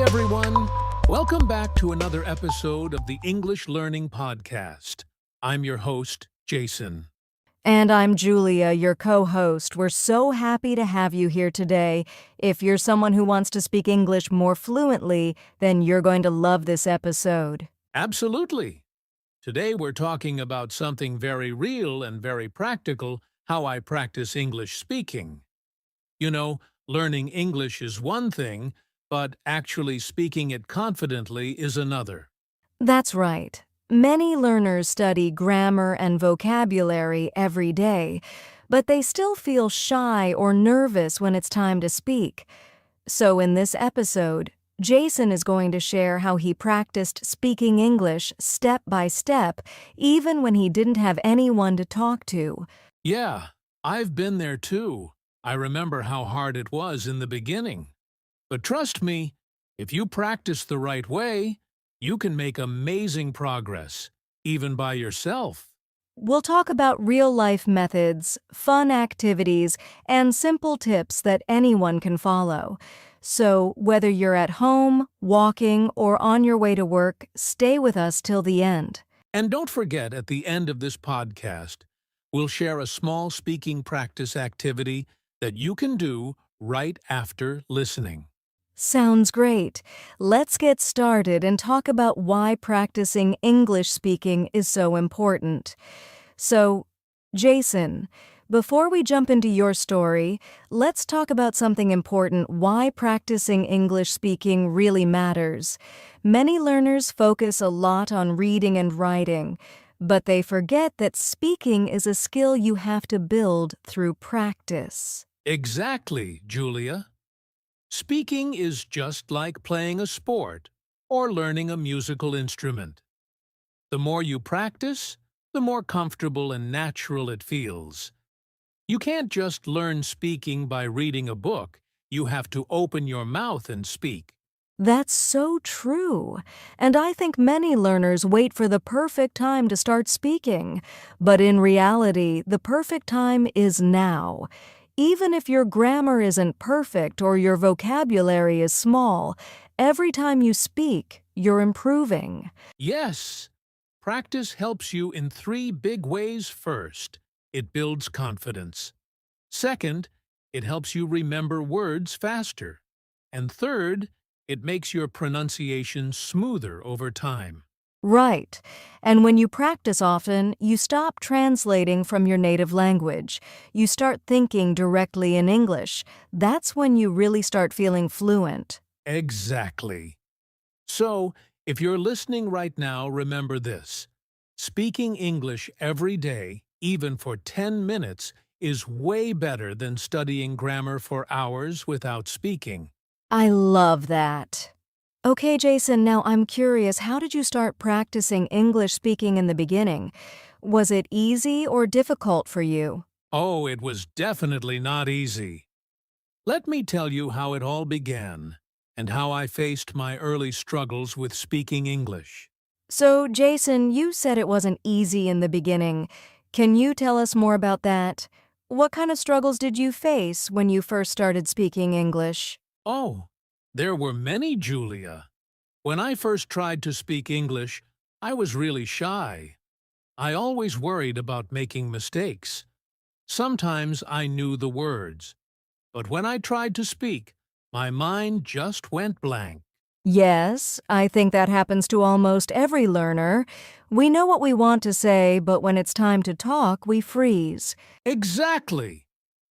everyone. Welcome back to another episode of the English Learning Podcast. I'm your host, Jason. And I'm Julia, your co-host. We're so happy to have you here today. If you're someone who wants to speak English more fluently, then you're going to love this episode. Absolutely. Today we're talking about something very real and very practical, how I practice English speaking. You know, learning English is one thing, but actually speaking it confidently is another. That's right. Many learners study grammar and vocabulary every day, but they still feel shy or nervous when it's time to speak. So in this episode, Jason is going to share how he practiced speaking English step by step, even when he didn't have anyone to talk to. Yeah, I've been there too. I remember how hard it was in the beginning. But trust me, if you practice the right way, you can make amazing progress, even by yourself. We'll talk about real-life methods, fun activities, and simple tips that anyone can follow. So whether you're at home, walking, or on your way to work, stay with us till the end. And don't forget, at the end of this podcast, we'll share a small speaking practice activity that you can do right after listening. Sounds great. Let's get started and talk about why practicing English speaking is so important. So, Jason, before we jump into your story, let's talk about something important: why practicing English speaking really matters. Many learners focus a lot on reading and writing, but they forget that speaking is a skill you have to build through practice. Exactly, Julia. Speaking is just like playing a sport or learning a musical instrument. The more you practice, the more comfortable and natural it feels. You can't just learn speaking by reading a book. You have to open your mouth and speak. That's so true. And I think many learners wait for the perfect time to start speaking. But in reality, the perfect time is now. Even if your grammar isn't perfect or your vocabulary is small, every time you speak, you're improving. Yes, practice helps you in three big ways. First, it builds confidence. Second, it helps you remember words faster. And third, it makes your pronunciation smoother over time. Right. And when you practice often, you stop translating from your native language. You start thinking directly in English. That's when you really start feeling fluent. Exactly. So, if you're listening right now, remember this. Speaking English every day, even for 10 minutes, is way better than studying grammar for hours without speaking. I love that. Okay, Jason, now I'm curious, how did you start practicing English speaking in the beginning? Was it easy or difficult for you? Oh, it was definitely not easy. Let me tell you how it all began and how I faced my early struggles with speaking English. So, Jason, you said it wasn't easy in the beginning. Can you tell us more about that? What kind of struggles did you face when you first started speaking English? Oh, there were many, Julia. When I first tried to speak English, I was really shy. I always worried about making mistakes. Sometimes I knew the words, but when I tried to speak, my mind just went blank. Yes, I think that happens to almost every learner. We know what we want to say, but when it's time to talk, we freeze. Exactly!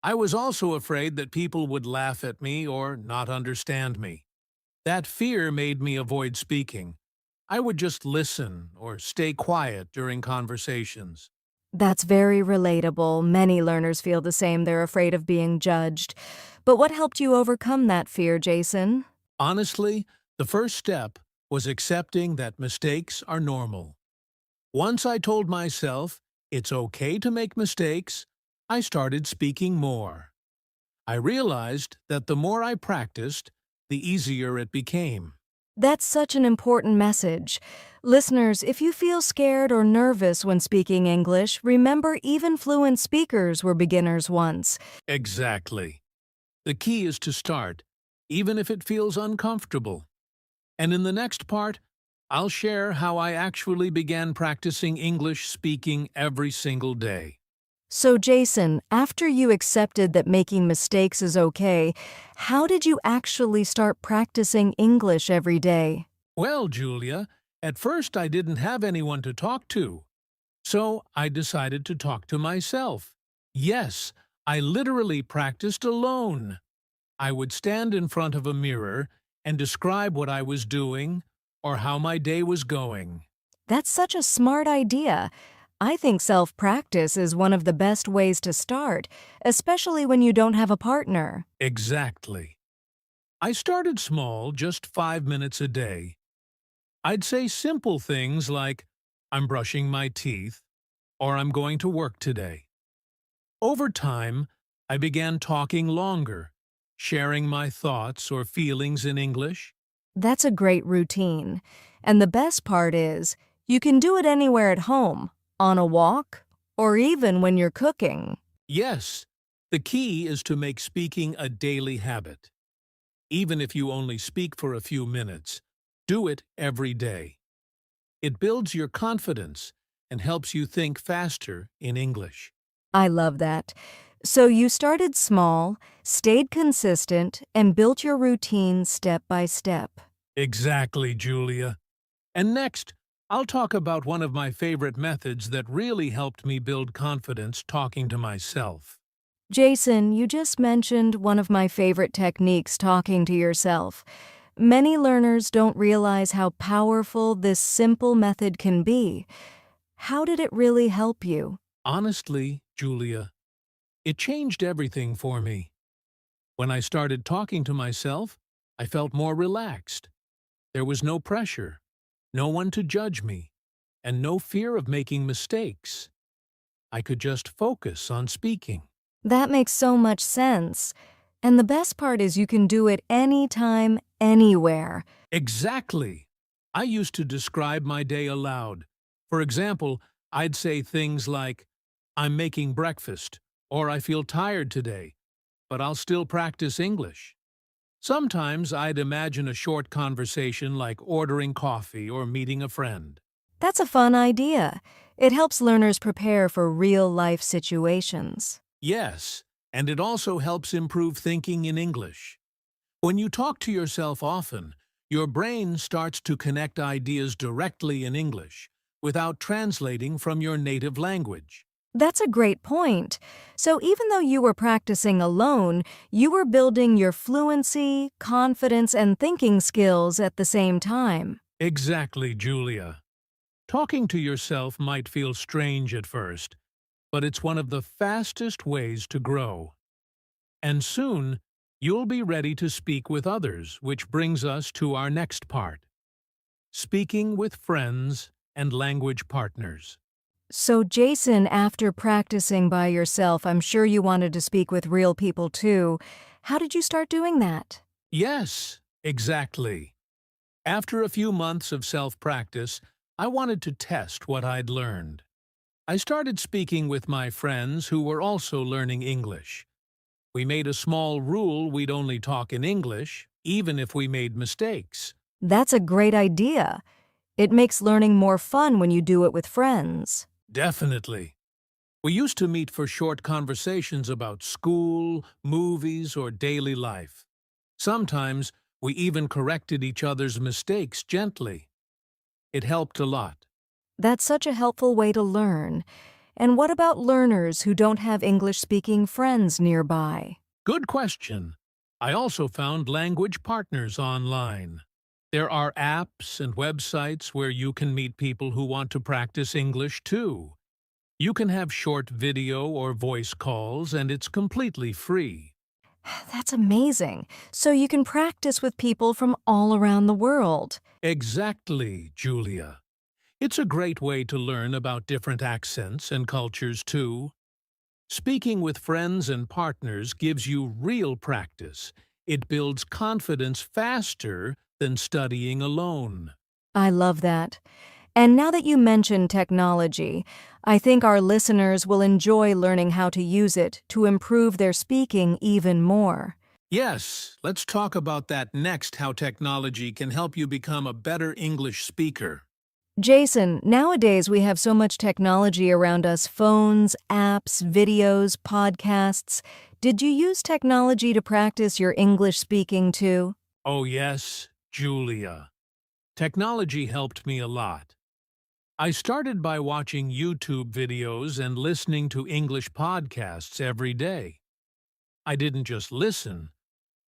I was also afraid that people would laugh at me or not understand me. That fear made me avoid speaking. I would just listen or stay quiet during conversations. That's very relatable. Many learners feel the same. They're afraid of being judged. But what helped you overcome that fear, Jason? Honestly, the first step was accepting that mistakes are normal. Once I told myself it's okay to make mistakes, I started speaking more. I realized that the more I practiced, the easier it became. That's such an important message. Listeners, if you feel scared or nervous when speaking English, remember even fluent speakers were beginners once. Exactly. The key is to start, even if it feels uncomfortable. And in the next part, I'll share how I actually began practicing English speaking every single day. So, Jason, after you accepted that making mistakes is okay, how did you actually start practicing English every day? Well, Julia, at first I didn't have anyone to talk to, so I decided to talk to myself. Yes, I literally practiced alone. I would stand in front of a mirror and describe what I was doing or how my day was going. That's such a smart idea. I think self-practice is one of the best ways to start, especially when you don't have a partner. Exactly. I started small, just 5 minutes a day. I'd say simple things like, I'm brushing my teeth, or I'm going to work today. Over time, I began talking longer, sharing my thoughts or feelings in English. That's a great routine. And the best part is, you can do it anywhere at home, on a walk, or even when you're cooking. Yes, the key is to make speaking a daily habit. Even if you only speak for a few minutes, do it every day. It builds your confidence and helps you think faster in English. I love that. So you started small, stayed consistent, and built your routine step by step. Exactly, Julia. And next, I'll talk about one of my favorite methods that really helped me build confidence talking to myself. Jason, you just mentioned one of my favorite techniques, talking to yourself. Many learners don't realize how powerful this simple method can be. How did it really help you? Honestly, Julia, it changed everything for me. When I started talking to myself, I felt more relaxed. There was no pressure, no one to judge me, and no fear of making mistakes. I could just focus on speaking. That makes so much sense. And the best part is you can do it anytime, anywhere. Exactly. I used to describe my day aloud. For example, I'd say things like, I'm making breakfast, or I feel tired today, but I'll still practice English. Sometimes I'd imagine a short conversation like ordering coffee or meeting a friend. That's a fun idea. It helps learners prepare for real-life situations. Yes, and it also helps improve thinking in English. When you talk to yourself often, your brain starts to connect ideas directly in English without translating from your native language. That's a great point. So even though you were practicing alone, you were building your fluency, confidence, and thinking skills at the same time. Exactly, Julia. Talking to yourself might feel strange at first, but it's one of the fastest ways to grow. And soon, you'll be ready to speak with others, which brings us to our next part. Speaking with friends and language partners. So Jason, after practicing by yourself, I'm sure you wanted to speak with real people too. How did you start doing that? Yes, exactly. After a few months of self-practice, I wanted to test what I'd learned. I started speaking with my friends who were also learning English. We made a small rule we'd only talk in English, even if we made mistakes. That's a great idea. It makes learning more fun when you do it with friends. Definitely. We used to meet for short conversations about school, movies, or daily life. Sometimes we even corrected each other's mistakes gently. It helped a lot. That's such a helpful way to learn. And what about learners who don't have English-speaking friends nearby? Good question. I also found language partners online. There are apps and websites where you can meet people who want to practice English too. You can have short video or voice calls, and it's completely free. That's amazing. So you can practice with people from all around the world. Exactly, Julia. It's a great way to learn about different accents and cultures too. Speaking with friends and partners gives you real practice. It builds confidence faster than studying alone. I love that. And now that you mention technology, I think our listeners will enjoy learning how to use it to improve their speaking even more. Yes, let's talk about that next, how technology can help you become a better English speaker. Jason, nowadays we have so much technology around us: phones, apps, videos, podcasts. Did you use technology to practice your English speaking too? Oh yes, Julia. Technology helped me a lot. I started by watching YouTube videos and listening to English podcasts every day. I didn't just listen,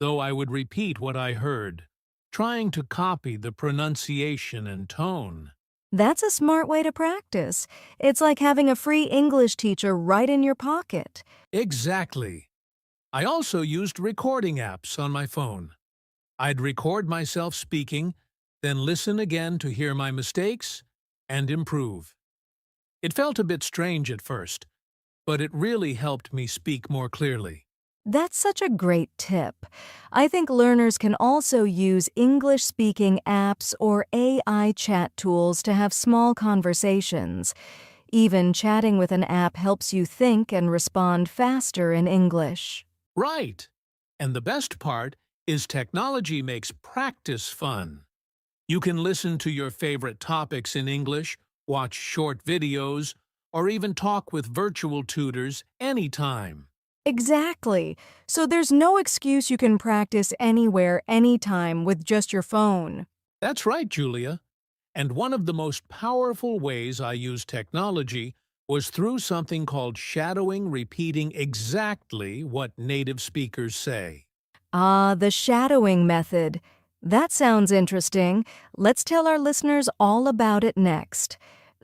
though I would repeat what I heard, trying to copy the pronunciation and tone. That's a smart way to practice. It's like having a free English teacher right in your pocket. Exactly. I also used recording apps on my phone. I'd record myself speaking, then listen again to hear my mistakes and improve. It felt a bit strange at first, but it really helped me speak more clearly. That's such a great tip. I think learners can also use English speaking apps or AI chat tools to have small conversations. Even chatting with an app helps you think and respond faster in English. Right. And the best part is technology makes practice fun. You can listen to your favorite topics in English, watch short videos, or even talk with virtual tutors anytime. Exactly. So there's no excuse you can practice anywhere, anytime with just your phone. That's right, Julia. And one of the most powerful ways I use technology was through something called shadowing, repeating exactly what native speakers say. Ah, the shadowing method. That sounds interesting. Let's tell our listeners all about it next.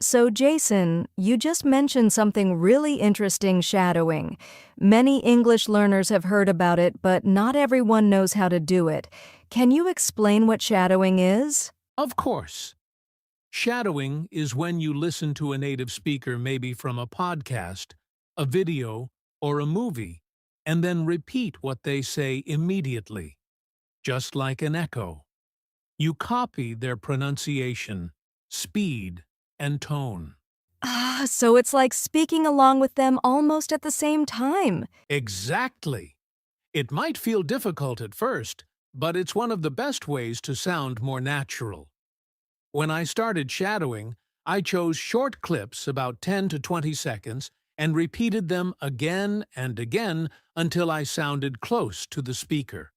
So, Jason, you just mentioned something really interesting: shadowing. Many English learners have heard about it, but not everyone knows how to do it. Can you explain what shadowing is? Of course, shadowing is when you listen to a native speaker, maybe from a podcast, a video, or a movie, and then repeat what they say immediately, just like an echo. You copy their pronunciation, speed, and tone. Ah, so it's like speaking along with them almost at the same time. Exactly. It might feel difficult at first, but it's one of the best ways to sound more natural. When I started shadowing, I chose short clips about 10 to 20 seconds and repeated them again and again until I sounded close to the speaker.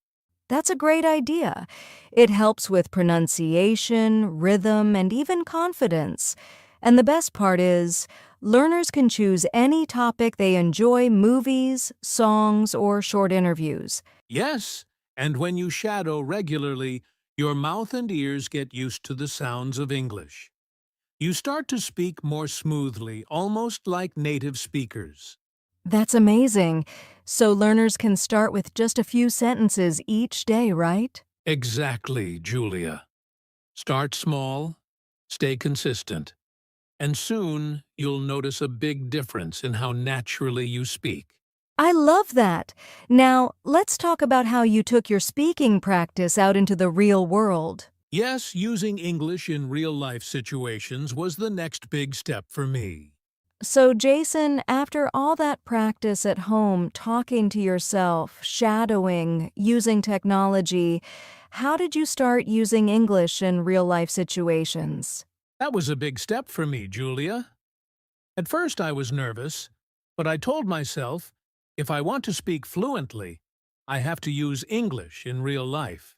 That's a great idea. It helps with pronunciation, rhythm, and even confidence. And the best part is, learners can choose any topic they enjoy: movies, songs, or short interviews. Yes, and when you shadow regularly, your mouth and ears get used to the sounds of English. You start to speak more smoothly, almost like native speakers. That's amazing. So learners can start with just a few sentences each day, right? Exactly, Julia. Start small, stay consistent, and soon you'll notice a big difference in how naturally you speak. I love that. Now, let's talk about how you took your speaking practice out into the real world. Yes, using English in real-life situations was the next big step for me. So, Jason, after all that practice at home, talking to yourself, shadowing, using technology, how did you start using English in real life situations? That was a big step for me, Julia. At first I was nervous, but I told myself, if I want to speak fluently, I have to use English in real life.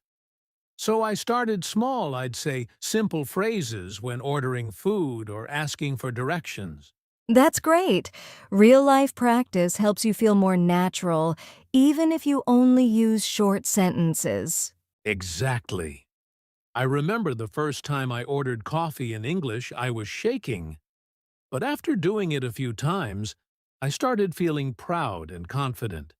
So I started small. I'd say simple phrases when ordering food or asking for directions. That's great. Real life practice helps you feel more natural, even if you only use short sentences. Exactly. I remember the first time I ordered coffee in English, I was shaking. But after doing it a few times, I started feeling proud and confident.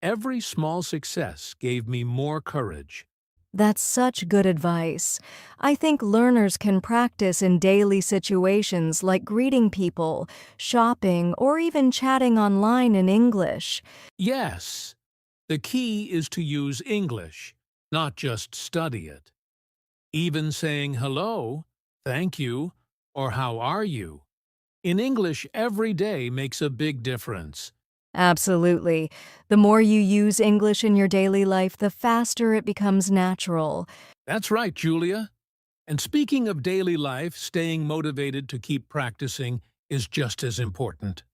Every small success gave me more courage. That's such good advice. I think learners can practice in daily situations like greeting people, shopping, or even chatting online in English. Yes, the key is to use English, not just study it. Even saying hello, thank you, or how are you in English every day makes a big difference. Absolutely. The more you use English in your daily life, the faster it becomes natural. That's right, Julia. And speaking of daily life, staying motivated to keep practicing is just as important.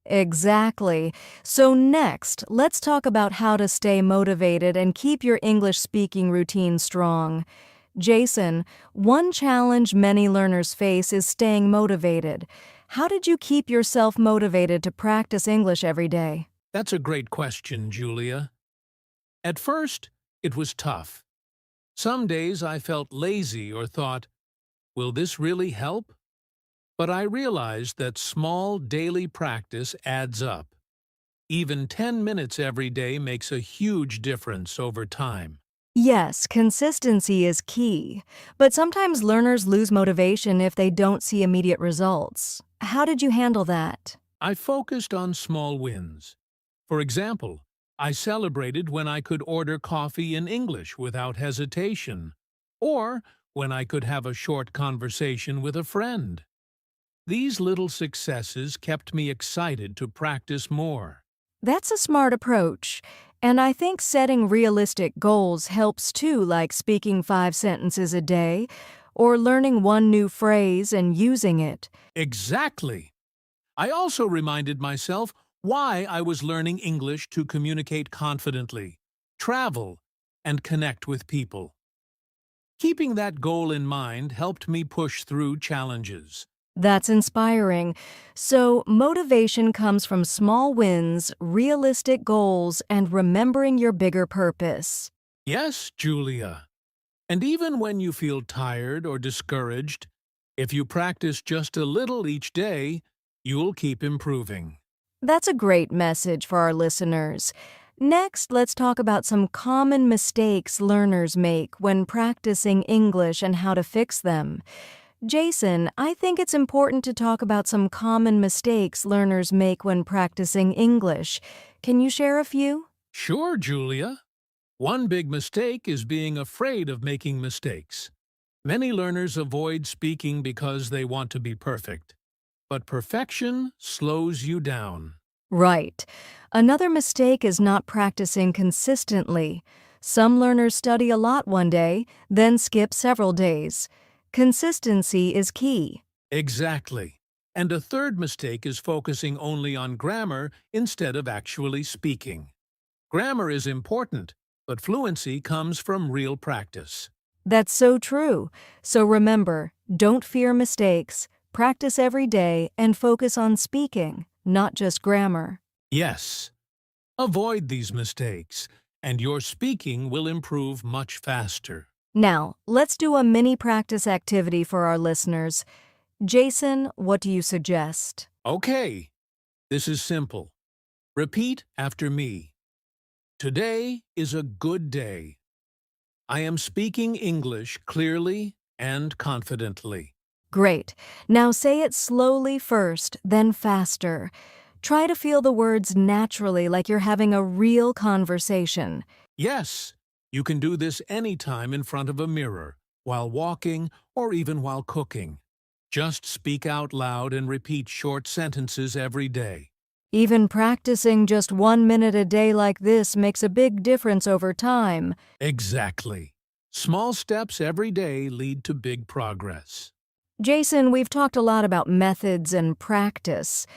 Exactly. So next, let's talk about how to stay motivated and keep your English speaking routine strong. Jason, one challenge many learners face is staying motivated. How did you keep yourself motivated to practice English every day? That's a great question, Julia. At first, it was tough. Some days I felt lazy or thought, will this really help? But I realized that small daily practice adds up. Even 10 minutes every day makes a huge difference over time. Yes, consistency is key, but sometimes learners lose motivation if they don't see immediate results. How did you handle that? I focused on small wins. For example, I celebrated when I could order coffee in English without hesitation, or when I could have a short conversation with a friend. These little successes kept me excited to practice more. That's a smart approach, and I think setting realistic goals helps too, like speaking 5 sentences a day or learning one new phrase and using it. Exactly! I also reminded myself why I was learning English to communicate confidently, travel, and connect with people. Keeping that goal in mind helped me push through challenges. That's inspiring. So, motivation comes from small wins, realistic goals, and remembering your bigger purpose. Yes, Julia. And even when you feel tired or discouraged, if you practice just a little each day, you'll keep improving. That's a great message for our listeners. Next, let's talk about some common mistakes learners make when practicing English and how to fix them. Jason, I think it's important to talk about some common mistakes learners make when practicing English. Can you share a few? Sure, Julia. One big mistake is being afraid of making mistakes. Many learners avoid speaking because they want to be perfect. But perfection slows you down. Right. Another mistake is not practicing consistently. Some learners study a lot one day, then skip several days. Consistency is key. Exactly. And a third mistake is focusing only on grammar instead of actually speaking. Grammar is important, but fluency comes from real practice. That's so true. So remember, don't fear mistakes, practice every day, and focus on speaking, not just grammar. Yes, avoid these mistakes, and your speaking will improve much faster. Now, let's do a mini practice activity for our listeners. Jason, what do you suggest? Okay, this is simple. Repeat after me. Today is a good day. I am speaking English clearly and confidently. Great. Now say it slowly first, then faster. Try to feel the words naturally like you're having a real conversation. Yes, you can do this anytime in front of a mirror, while walking, or even while cooking. Just speak out loud and repeat short sentences every day. Even practicing just 1 minute a day like this makes a big difference over time. Exactly. Small steps every day lead to big progress. Jason, we've talked a lot about methods and practice,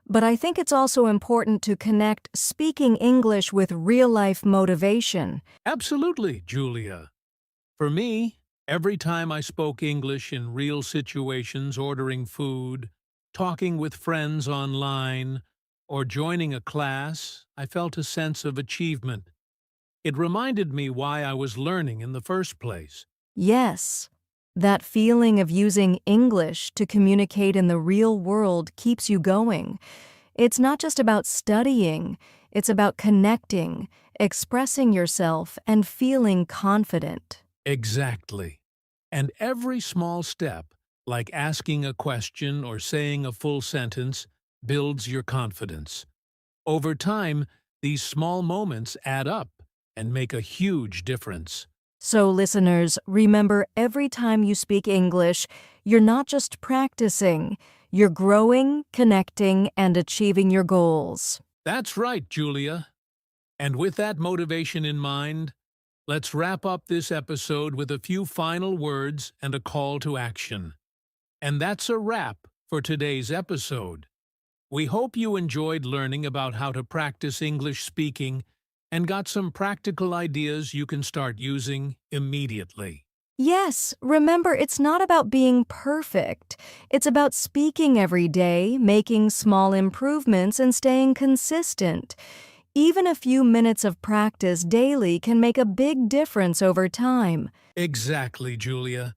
but I think it's also important to connect speaking English with real-life motivation. Absolutely, Julia. For me, every time I spoke English in real situations, ordering food, talking with friends online, or joining a class, I felt a sense of achievement. It reminded me why I was learning in the first place. Yes, that feeling of using English to communicate in the real world keeps you going. It's not just about studying, it's about connecting, expressing yourself, and feeling confident. Exactly. And every small step, like asking a question or saying a full sentence, builds your confidence. Over time, these small moments add up and make a huge difference. So, listeners, remember every time you speak English, you're not just practicing, you're growing, connecting, and achieving your goals. That's right, Julia. And with that motivation in mind, let's wrap up this episode with a few final words and a call to action. And that's a wrap for today's episode. We hope you enjoyed learning about how to practice English speaking and got some practical ideas you can start using immediately. Yes, remember, it's not about being perfect. It's about speaking every day, making small improvements, and staying consistent. Even a few minutes of practice daily can make a big difference over time. Exactly, Julia.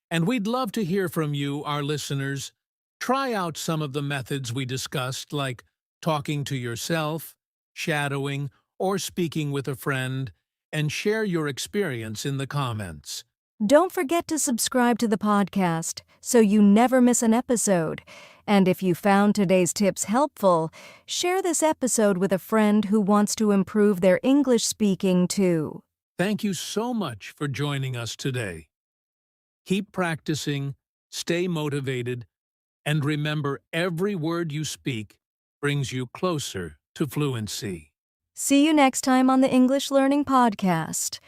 And we'd love to hear from you, our listeners. Try out some of the methods we discussed, like talking to yourself, shadowing, or speaking with a friend, and share your experience in the comments. Don't forget to subscribe to the podcast so you never miss an episode. And if you found today's tips helpful, share this episode with a friend who wants to improve their English speaking too. Thank you so much for joining us today. Keep practicing, stay motivated, and remember every word you speak brings you closer to fluency. See you next time on the English Learning Podcast.